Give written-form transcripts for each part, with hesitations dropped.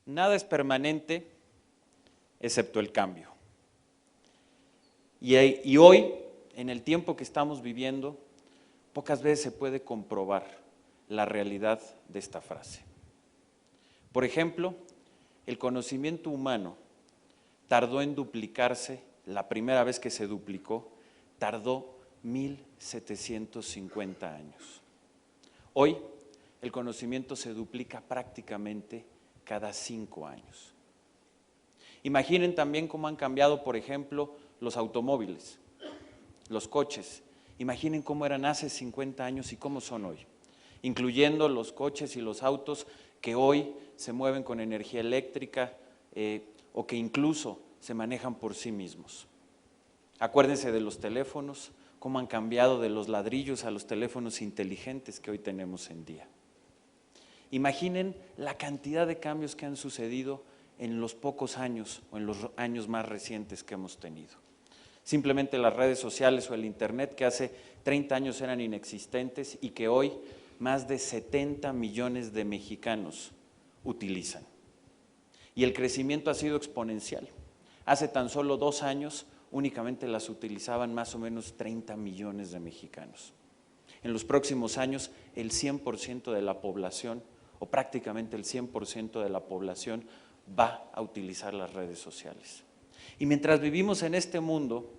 Nada es permanente excepto el cambio. Y hoy, en el tiempo que estamos viviendo, pocas veces se puede comprobar la realidad de esta frase. Por ejemplo, el conocimiento humano tardó en duplicarse, la primera vez que se duplicó, tardó 1750 años. Hoy, el conocimiento se duplica prácticamente cada 5 años. Imaginen también cómo han cambiado, por ejemplo, los automóviles, los coches. Imaginen cómo eran hace 50 años y cómo son hoy, incluyendo los coches y los autos que hoy se mueven con energía eléctrica o que incluso se manejan por sí mismos. Acuérdense de los teléfonos, cómo han cambiado de los ladrillos a los teléfonos inteligentes que hoy tenemos en día. Imaginen la cantidad de cambios que han sucedido en los pocos años o en los años más recientes que hemos tenido. Simplemente las redes sociales o el internet que hace 30 años eran inexistentes y que hoy más de 70 millones de mexicanos utilizan. Y el crecimiento ha sido exponencial. Hace tan solo 2 años únicamente las utilizaban más o menos 30 millones de mexicanos. En los próximos años el 100% de la población o prácticamente el 100% de la población va a utilizar las redes sociales. Y mientras vivimos en este mundo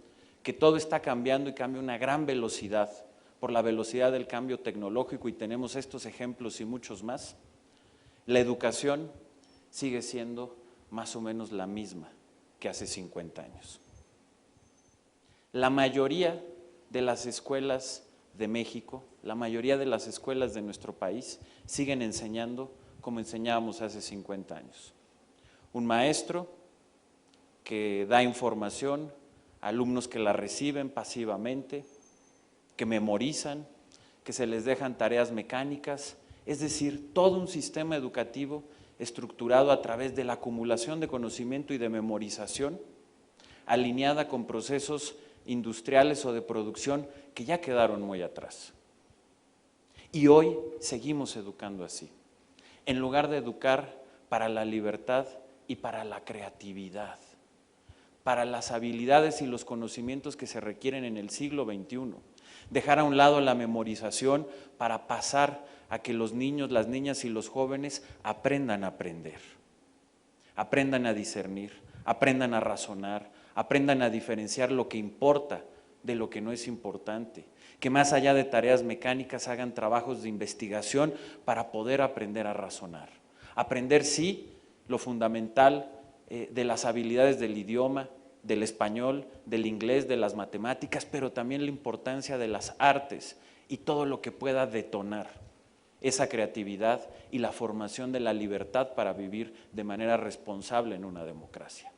que todo está cambiando y cambia a una gran velocidad por la velocidad del cambio tecnológico y tenemos estos ejemplos y muchos más, la educación sigue siendo más o menos la misma que hace 50 años. La mayoría de las escuelas de México, la mayoría de las escuelas de nuestro país siguen enseñando como enseñábamos hace 50 años. Un maestro que da información, alumnos que la reciben pasivamente, que memorizan, que se les dejan tareas mecánicas, es decir, todo un sistema educativo estructurado a través de la acumulación de conocimiento y de memorización, alineada con procesos industriales o de producción que ya quedaron muy atrás. Y hoy seguimos educando así, en lugar de educar para la libertad y para la creatividad, para las habilidades y los conocimientos que se requieren en el siglo XXI. Dejar a un lado la memorización para pasar a que los niños, las niñas y los jóvenes aprendan a aprender, aprendan a discernir, aprendan a razonar, aprendan a diferenciar lo que importa de lo que no es importante, que más allá de tareas mecánicas hagan trabajos de investigación para poder aprender a razonar. Aprender, sí, lo fundamental de las habilidades del idioma, del español, del inglés, de las matemáticas, pero también la importancia de las artes y todo lo que pueda detonar esa creatividad y la formación de la libertad para vivir de manera responsable en una democracia.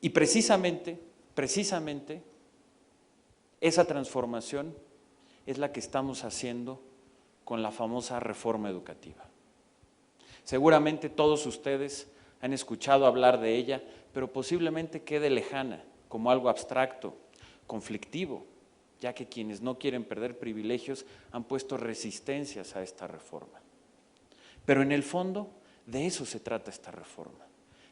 Y precisamente, esa transformación es la que estamos haciendo con la famosa reforma educativa. Seguramente todos ustedes han escuchado hablar de ella, pero posiblemente quede lejana, como algo abstracto, conflictivo, ya que quienes no quieren perder privilegios han puesto resistencias a esta reforma. Pero en el fondo, de eso se trata esta reforma,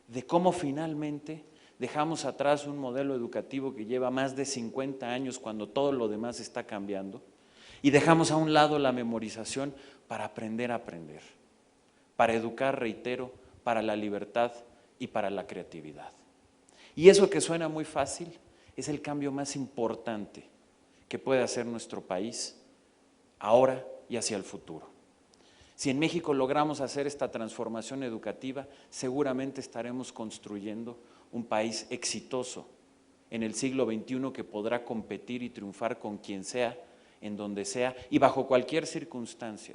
de cómo finalmente dejamos atrás un modelo educativo que lleva más de 50 años cuando todo lo demás está cambiando y dejamos a un lado la memorización para aprender a aprender, para educar, reitero, para la libertad y para la creatividad. Y eso que suena muy fácil es el cambio más importante que puede hacer nuestro país ahora y hacia el futuro. Si en México logramos hacer esta transformación educativa, seguramente estaremos construyendo un país exitoso en el siglo XXI que podrá competir y triunfar con quien sea, en donde sea y bajo cualquier circunstancia,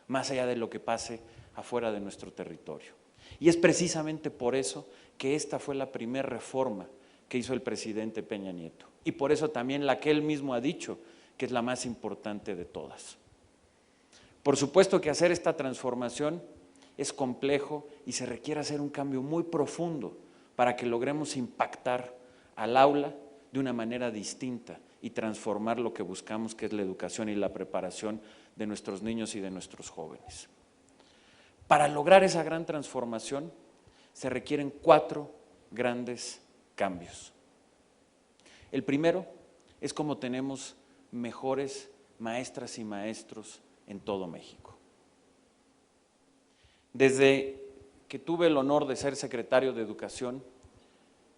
más allá de lo que pase afuera de nuestro territorio. Y es precisamente por eso que esta fue la primera reforma que hizo el presidente Peña Nieto y por eso también la que él mismo ha dicho que es la más importante de todas. Por supuesto que hacer esta transformación es complejo y se requiere hacer un cambio muy profundo para que logremos impactar al aula de una manera distinta y transformar lo que buscamos, que es la educación y la preparación de nuestros niños y de nuestros jóvenes. Para lograr esa gran transformación se requieren 4 grandes cambios. El primero es cómo tenemos mejores maestras y maestros en todo México. Desde que tuve el honor de ser secretario de Educación,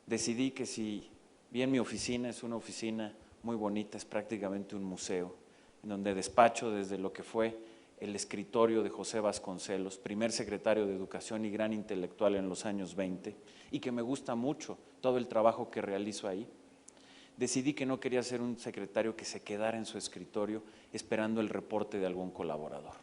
decidí que si bien mi oficina es una oficina muy bonita, es prácticamente un museo, en donde despacho desde lo que fue el escritorio de José Vasconcelos, primer secretario de Educación y gran intelectual en los años 20, y que me gusta mucho todo el trabajo que realizo ahí, decidí que no quería ser un secretario que se quedara en su escritorio esperando el reporte de algún colaborador.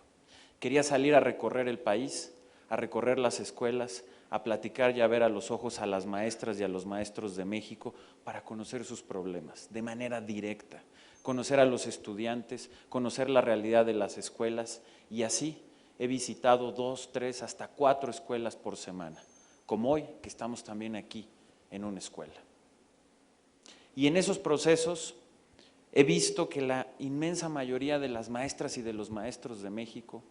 Quería salir a recorrer el país, a recorrer las escuelas, a platicar y a ver a los ojos a las maestras y a los maestros de México para conocer sus problemas de manera directa, conocer a los estudiantes, conocer la realidad de las escuelas, y así he visitado 2, 3, hasta 4 escuelas por semana, como hoy que estamos también aquí en una escuela. Y en esos procesos he visto que la inmensa mayoría de las maestras y de los maestros de México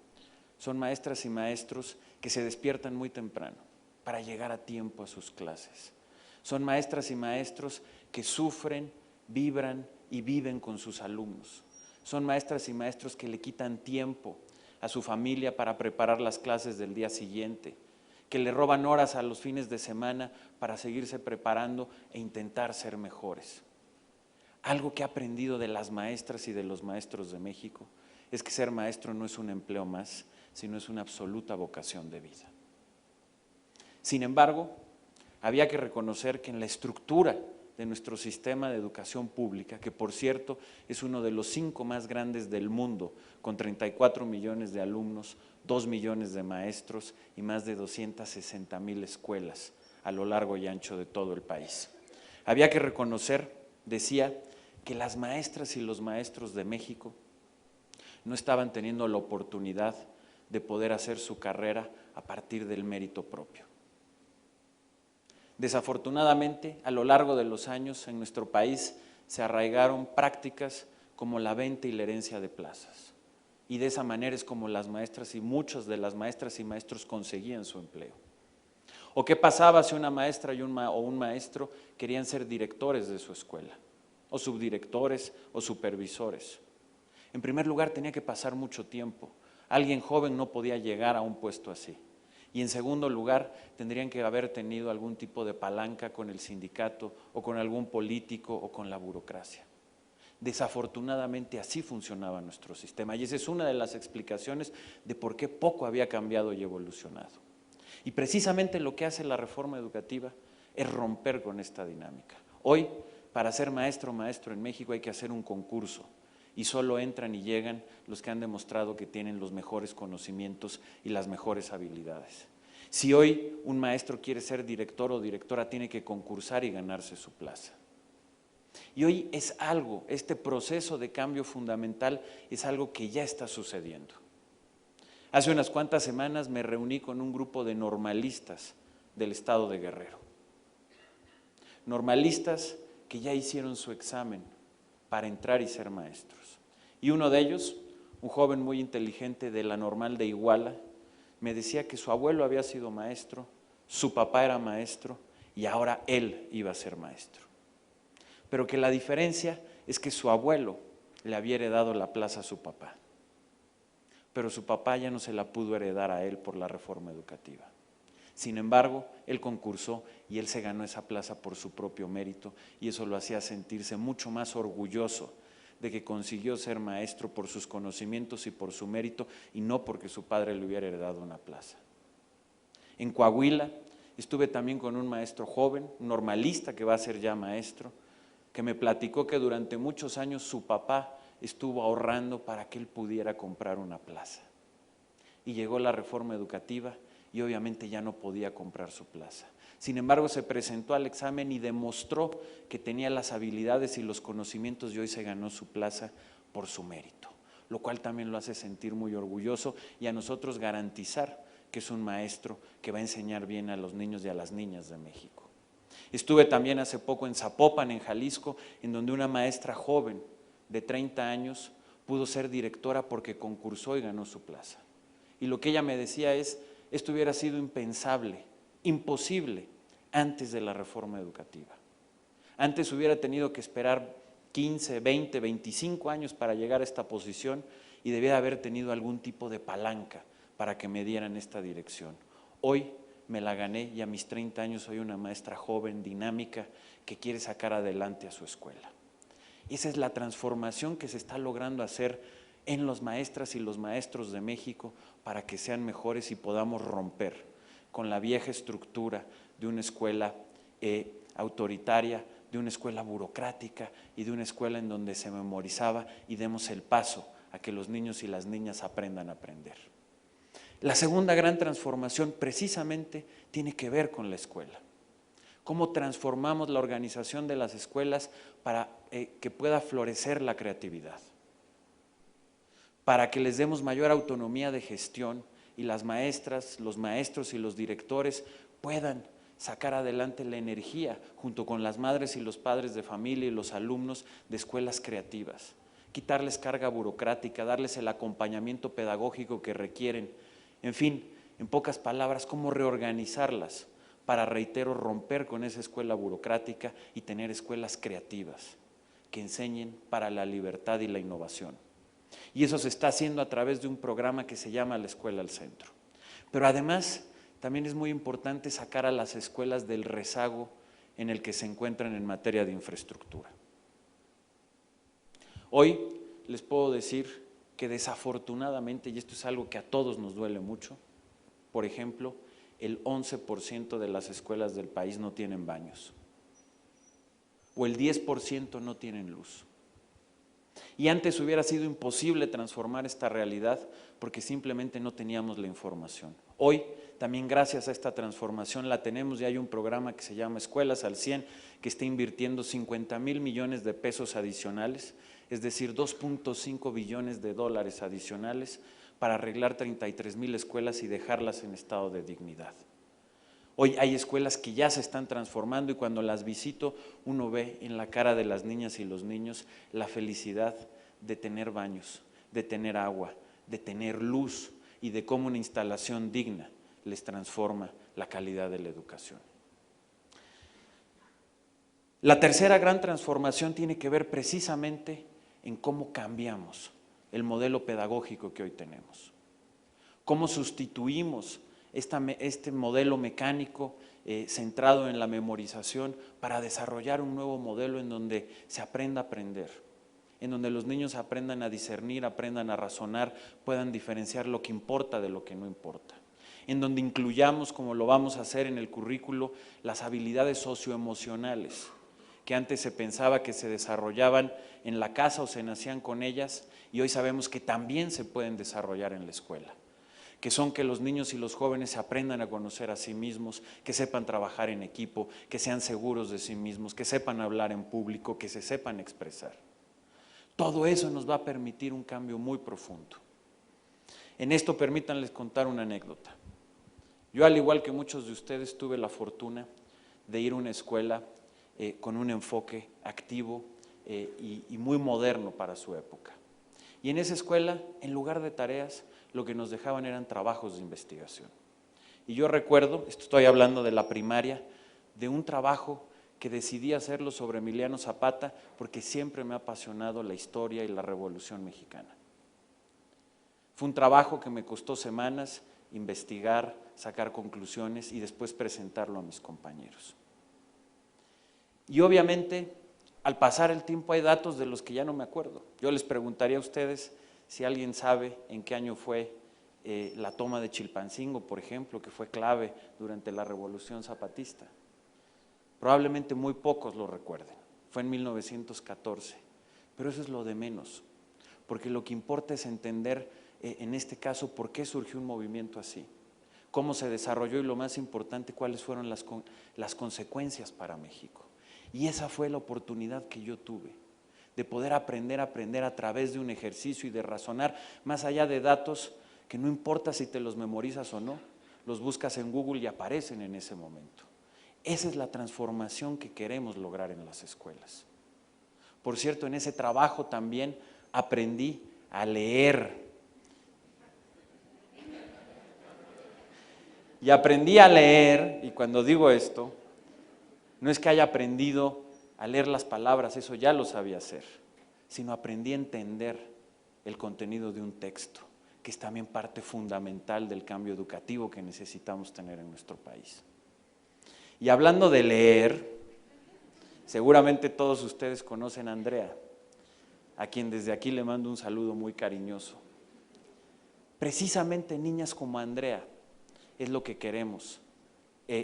son maestras y maestros que se despiertan muy temprano para llegar a tiempo a sus clases. Son maestras y maestros que sufren, vibran y viven con sus alumnos. Son maestras y maestros que le quitan tiempo a su familia para preparar las clases del día siguiente, que le roban horas a los fines de semana para seguirse preparando e intentar ser mejores. Algo que he aprendido de las maestras y de los maestros de México es que ser maestro no es un empleo más, sino es una absoluta vocación de vida. Sin embargo, había que reconocer que en la estructura de nuestro sistema de educación pública, que por cierto es uno de los 5 más grandes del mundo, con 34 millones de alumnos, 2 millones de maestros y más de 260,000 escuelas a lo largo y ancho de todo el país. Había que reconocer, decía, que las maestras y los maestros de México no estaban teniendo la oportunidad de poder hacer su carrera a partir del mérito propio. Desafortunadamente, a lo largo de los años en nuestro país se arraigaron prácticas como la venta y la herencia de plazas. Y de esa manera es como las maestras y muchas de las maestras y maestros conseguían su empleo. ¿O qué pasaba si una maestra o un maestro querían ser directores de su escuela? O subdirectores o supervisores. En primer lugar, tenía que pasar mucho tiempo. Alguien joven no podía llegar a un puesto así. Y en segundo lugar, tendrían que haber tenido algún tipo de palanca con el sindicato o con algún político o con la burocracia. Desafortunadamente así funcionaba nuestro sistema y esa es una de las explicaciones de por qué poco había cambiado y evolucionado. Y precisamente lo que hace la reforma educativa es romper con esta dinámica. Hoy, para ser maestro o maestro en México hay que hacer un concurso y solo entran y llegan los que han demostrado que tienen los mejores conocimientos y las mejores habilidades. Si hoy un maestro quiere ser director o directora, tiene que concursar y ganarse su plaza. Y hoy es algo, este proceso de cambio fundamental es algo que ya está sucediendo. Hace unas cuantas semanas me reuní con un grupo de normalistas del estado de Guerrero. Normalistas que ya hicieron su examen para entrar y ser maestros. Y uno de ellos, un joven muy inteligente de la Normal de Iguala, me decía que su abuelo había sido maestro, su papá era maestro y ahora él iba a ser maestro. Pero que la diferencia es que su abuelo le había heredado la plaza a su papá, pero su papá ya no se la pudo heredar a él por la reforma educativa. Sin embargo, él concursó y él se ganó esa plaza por su propio mérito y eso lo hacía sentirse mucho más orgulloso de que consiguió ser maestro por sus conocimientos y por su mérito y no porque su padre le hubiera heredado una plaza. En Coahuila estuve también con un maestro joven, un normalista que va a ser ya maestro, que me platicó que durante muchos años su papá estuvo ahorrando para que él pudiera comprar una plaza. Y llegó la reforma educativa y obviamente ya no podía comprar su plaza. Sin embargo, se presentó al examen y demostró que tenía las habilidades y los conocimientos y hoy se ganó su plaza por su mérito, lo cual también lo hace sentir muy orgulloso y a nosotros garantizar que es un maestro que va a enseñar bien a los niños y a las niñas de México. Estuve también hace poco en Zapopan, en Jalisco, en donde una maestra joven de 30 años pudo ser directora porque concursó y ganó su plaza. Y lo que ella me decía es esto hubiera sido impensable, imposible, antes de la reforma educativa. Antes hubiera tenido que esperar 15, 20, 25 años para llegar a esta posición y debía haber tenido algún tipo de palanca para que me dieran esta dirección. Hoy me la gané y a mis 30 años soy una maestra joven, dinámica, que quiere sacar adelante a su escuela. Esa es la transformación que se está logrando hacer en los maestras y los maestros de México para que sean mejores y podamos romper con la vieja estructura de una escuela autoritaria, de una escuela burocrática y de una escuela en donde se memorizaba, y demos el paso a que los niños y las niñas aprendan a aprender. La segunda gran transformación precisamente tiene que ver con la escuela. ¿Cómo transformamos la organización de las escuelas para que pueda florecer la creatividad? Para que les demos mayor autonomía de gestión y las maestras, los maestros y los directores puedan sacar adelante la energía junto con las madres y los padres de familia y los alumnos de escuelas creativas. Quitarles carga burocrática, darles el acompañamiento pedagógico que requieren. En fin, en pocas palabras, cómo reorganizarlas para, reitero, romper con esa escuela burocrática y tener escuelas creativas que enseñen para la libertad y la innovación. Y eso se está haciendo a través de un programa que se llama La Escuela al Centro. Pero además, también es muy importante sacar a las escuelas del rezago en el que se encuentran en materia de infraestructura. Hoy les puedo decir que desafortunadamente, y esto es algo que a todos nos duele mucho, por ejemplo, el 11% de las escuelas del país no tienen baños, o el 10% no tienen luz. Y antes hubiera sido imposible transformar esta realidad porque simplemente no teníamos la información. Hoy, también gracias a esta transformación la tenemos, y hay un programa que se llama Escuelas al 100 que está invirtiendo 50,000 millones de pesos adicionales, es decir, 2.5 billones de dólares adicionales para arreglar 33,000 escuelas y dejarlas en estado de dignidad. Hoy hay escuelas que ya se están transformando y cuando las visito uno ve en la cara de las niñas y los niños la felicidad de tener baños, de tener agua, de tener luz y de cómo una instalación digna les transforma la calidad de la educación. La tercera gran transformación tiene que ver precisamente en cómo cambiamos el modelo pedagógico que hoy tenemos. Cómo sustituimos este modelo mecánico centrado en la memorización para desarrollar un nuevo modelo en donde se aprenda a aprender, en donde los niños aprendan a discernir, aprendan a razonar, puedan diferenciar lo que importa de lo que no importa, en donde incluyamos, como lo vamos a hacer en el currículo, las habilidades socioemocionales, que antes se pensaba que se desarrollaban en la casa o se nacían con ellas, y hoy sabemos que también se pueden desarrollar en la escuela, que son que los niños y los jóvenes se aprendan a conocer a sí mismos, que sepan trabajar en equipo, que sean seguros de sí mismos, que sepan hablar en público, que se sepan expresar. Todo eso nos va a permitir un cambio muy profundo. En esto permítanles contar una anécdota. Yo, al igual que muchos de ustedes, tuve la fortuna de ir a una escuela con un enfoque activo y muy moderno para su época. Y en esa escuela, en lugar de tareas, lo que nos dejaban eran trabajos de investigación. Y yo recuerdo, estoy hablando de la primaria, de un trabajo que decidí hacerlo sobre Emiliano Zapata porque siempre me ha apasionado la historia y la Revolución Mexicana. Fue un trabajo que me costó semanas investigar, sacar conclusiones y después presentarlo a mis compañeros. Y obviamente, al pasar el tiempo hay datos de los que ya no me acuerdo. Yo les preguntaría a ustedes si alguien sabe en qué año fue la toma de Chilpancingo, por ejemplo, que fue clave durante la Revolución Zapatista. Probablemente muy pocos lo recuerden, fue en 1914, pero eso es lo de menos, porque lo que importa es entender en este caso por qué surgió un movimiento así, cómo se desarrolló y lo más importante, cuáles fueron las consecuencias para México. Y esa fue la oportunidad que yo tuve, de poder aprender a través de un ejercicio y de razonar más allá de datos que no importa si te los memorizas o no, los buscas en Google y aparecen en ese momento. Esa es la transformación que queremos lograr en las escuelas. Por cierto, en ese trabajo también aprendí a leer. Y aprendí a leer, y cuando digo esto, no es que haya aprendido a leer las palabras, eso ya lo sabía hacer, sino aprendí a entender el contenido de un texto, que es también parte fundamental del cambio educativo que necesitamos tener en nuestro país. Y hablando de leer, seguramente todos ustedes conocen a Andrea, a quien desde aquí le mando un saludo muy cariñoso. Precisamente niñas como Andrea es lo que queremos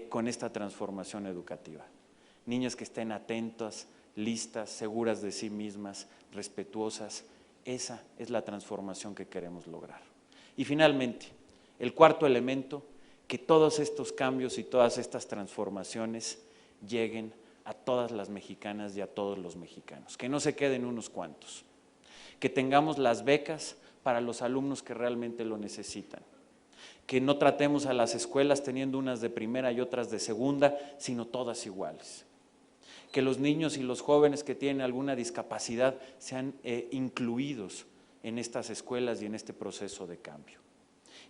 con esta transformación educativa. Niñas que estén atentas, listas, seguras de sí mismas, respetuosas. Esa es la transformación que queremos lograr. Y finalmente, el cuarto elemento, que todos estos cambios y todas estas transformaciones lleguen a todas las mexicanas y a todos los mexicanos, que no se queden unos cuantos, que tengamos las becas para los alumnos que realmente lo necesitan, que no tratemos a las escuelas teniendo unas de primera y otras de segunda, sino todas iguales, que los niños y los jóvenes que tienen alguna discapacidad sean incluidos en estas escuelas y en este proceso de cambio.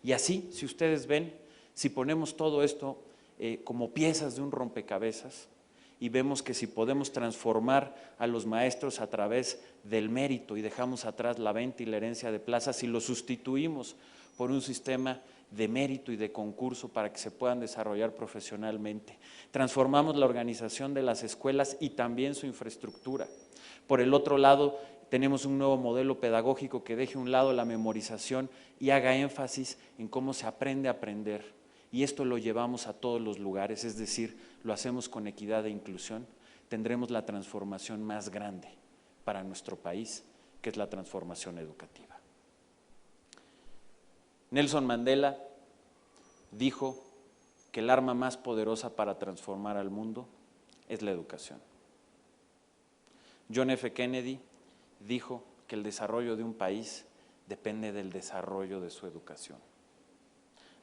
Y así, si ustedes ven, si ponemos todo esto como piezas de un rompecabezas y vemos que si podemos transformar a los maestros a través del mérito y dejamos atrás la venta y la herencia de plazas y lo sustituimos por un sistema de mérito y de concurso para que se puedan desarrollar profesionalmente. Transformamos la organización de las escuelas y también su infraestructura. Por el otro lado, tenemos un nuevo modelo pedagógico que deje a un lado la memorización y haga énfasis en cómo se aprende a aprender. Y esto lo llevamos a todos los lugares, es decir, lo hacemos con equidad e inclusión. Tendremos la transformación más grande para nuestro país, que es la transformación educativa. Nelson Mandela dijo que el arma más poderosa para transformar al mundo es la educación. John F. Kennedy dijo que el desarrollo de un país depende del desarrollo de su educación.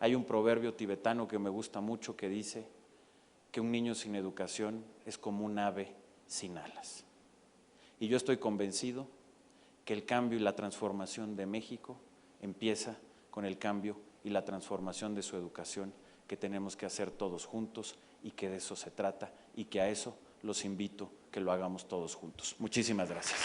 Hay un proverbio tibetano que me gusta mucho que dice que un niño sin educación es como un ave sin alas. Y yo estoy convencido que el cambio y la transformación de México empieza con el cambio y la transformación de su educación que tenemos que hacer todos juntos y que de eso se trata y que a eso los invito que lo hagamos todos juntos. Muchísimas gracias.